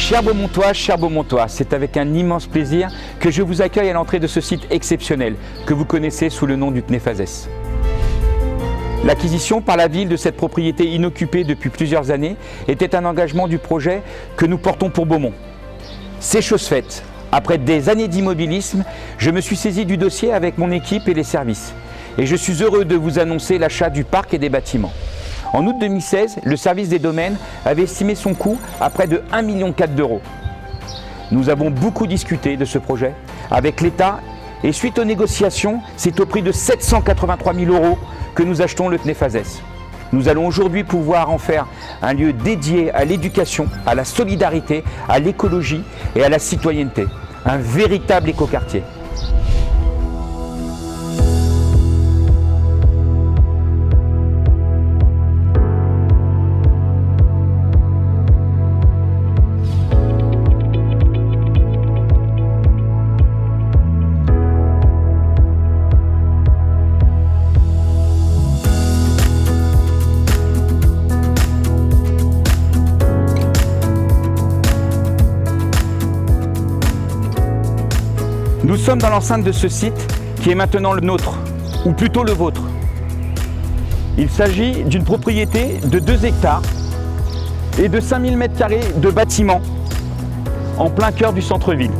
Chers Beaumontois, c'est avec un immense plaisir que je vous accueille à l'entrée de ce site exceptionnel que vous connaissez sous le nom du Tnéfazès. L'acquisition par la ville de cette propriété inoccupée depuis plusieurs années était un engagement du projet que nous portons pour Beaumont. C'est chose faite. Après des années d'immobilisme, je me suis saisi du dossier avec mon équipe et les services. Et je suis heureux de vous annoncer l'achat du parc et des bâtiments. En août 2016, le service des domaines avait estimé son coût à près de 1,4 million d'euros. Nous avons beaucoup discuté de ce projet avec l'État et suite aux négociations, c'est au prix de 783 000 euros que nous achetons le Tnéfazès. Nous allons aujourd'hui pouvoir en faire un lieu dédié à l'éducation, à la solidarité, à l'écologie et à la citoyenneté. Un véritable écoquartier. Nous sommes dans l'enceinte de ce site qui est maintenant le nôtre, ou plutôt le vôtre. Il s'agit d'une propriété de 2 hectares et de 5000 m² de bâtiments en plein cœur du centre-ville.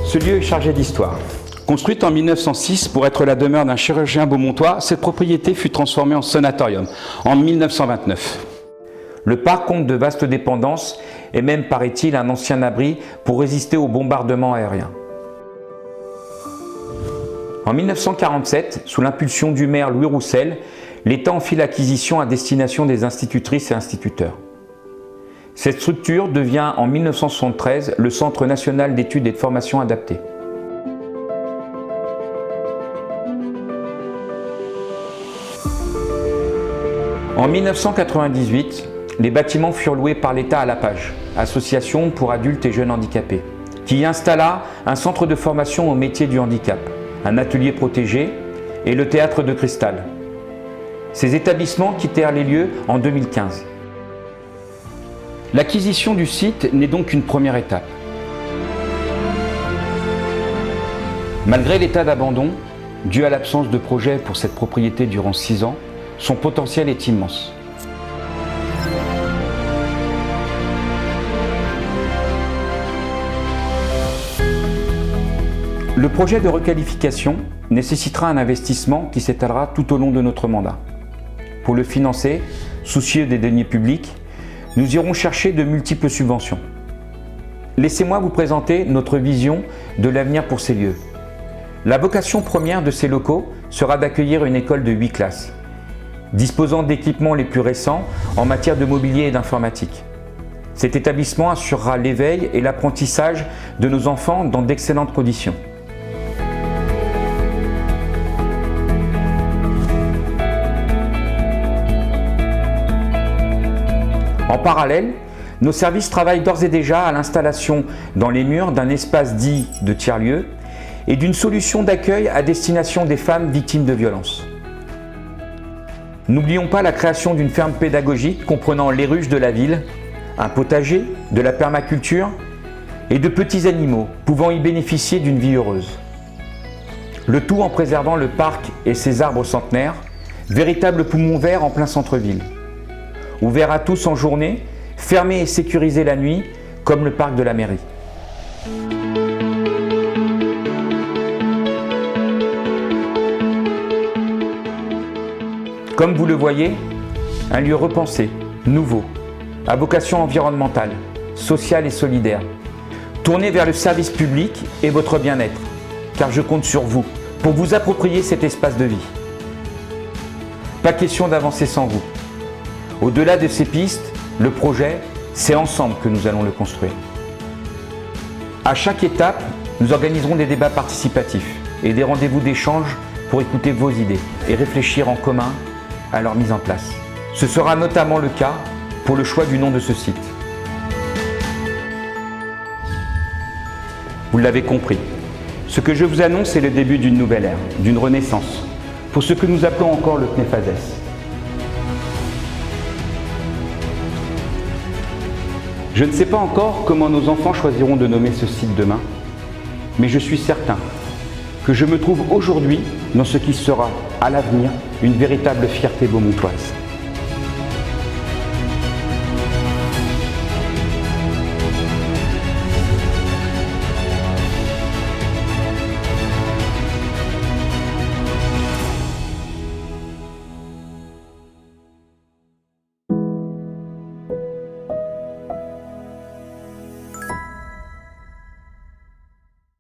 Ce lieu est chargé d'histoire. Construite en 1906 pour être la demeure d'un chirurgien beaumontois, cette propriété fut transformée en sanatorium en 1929. Le parc compte de vastes dépendances et même, paraît-il, un ancien abri pour résister aux bombardements aériens. En 1947, sous l'impulsion du maire Louis Roussel, l'État en fit l'acquisition à destination des institutrices et instituteurs. Cette structure devient en 1973 le Centre national d'études et de formation adaptée. En 1998, les bâtiments furent loués par l'État à l'APAGE, Association pour adultes et jeunes handicapés, qui y installa un centre de formation au métier du handicap, un atelier protégé et le théâtre de Cristal. Ces établissements quittèrent les lieux en 2015. L'acquisition du site n'est donc qu'une première étape. Malgré l'état d'abandon, dû à l'absence de projet pour cette propriété durant 6 ans, son potentiel est immense. Le projet de requalification nécessitera un investissement qui s'étalera tout au long de notre mandat. Pour le financer, soucieux des deniers publics, nous irons chercher de multiples subventions. Laissez-moi vous présenter notre vision de l'avenir pour ces lieux. La vocation première de ces locaux sera d'accueillir une école de 8 classes, disposant d'équipements les plus récents en matière de mobilier et d'informatique. Cet établissement assurera l'éveil et l'apprentissage de nos enfants dans d'excellentes conditions. En parallèle, nos services travaillent d'ores et déjà à l'installation dans les murs d'un espace dit de tiers-lieu et d'une solution d'accueil à destination des femmes victimes de violences. N'oublions pas la création d'une ferme pédagogique comprenant les ruches de la ville, un potager, de la permaculture et de petits animaux pouvant y bénéficier d'une vie heureuse. Le tout en préservant le parc et ses arbres centenaires, véritable poumon vert en plein centre-ville. Ouvert à tous en journée, fermé et sécurisé la nuit, comme le parc de la mairie. Comme vous le voyez, un lieu repensé, nouveau, à vocation environnementale, sociale et solidaire, tourné vers le service public et votre bien-être, car je compte sur vous pour vous approprier cet espace de vie. Pas question d'avancer sans vous. Au-delà de ces pistes, le projet, c'est ensemble que nous allons le construire. À chaque étape, nous organiserons des débats participatifs et des rendez-vous d'échange pour écouter vos idées et réfléchir en commun à leur mise en place. Ce sera notamment le cas pour le choix du nom de ce site. Vous l'avez compris, ce que je vous annonce est le début d'une nouvelle ère, d'une renaissance, pour ce que nous appelons encore le CNEFASES. Je ne sais pas encore comment nos enfants choisiront de nommer ce site demain, mais je suis certain que je me trouve aujourd'hui dans ce qui sera, à l'avenir, une véritable fierté beaumontoise.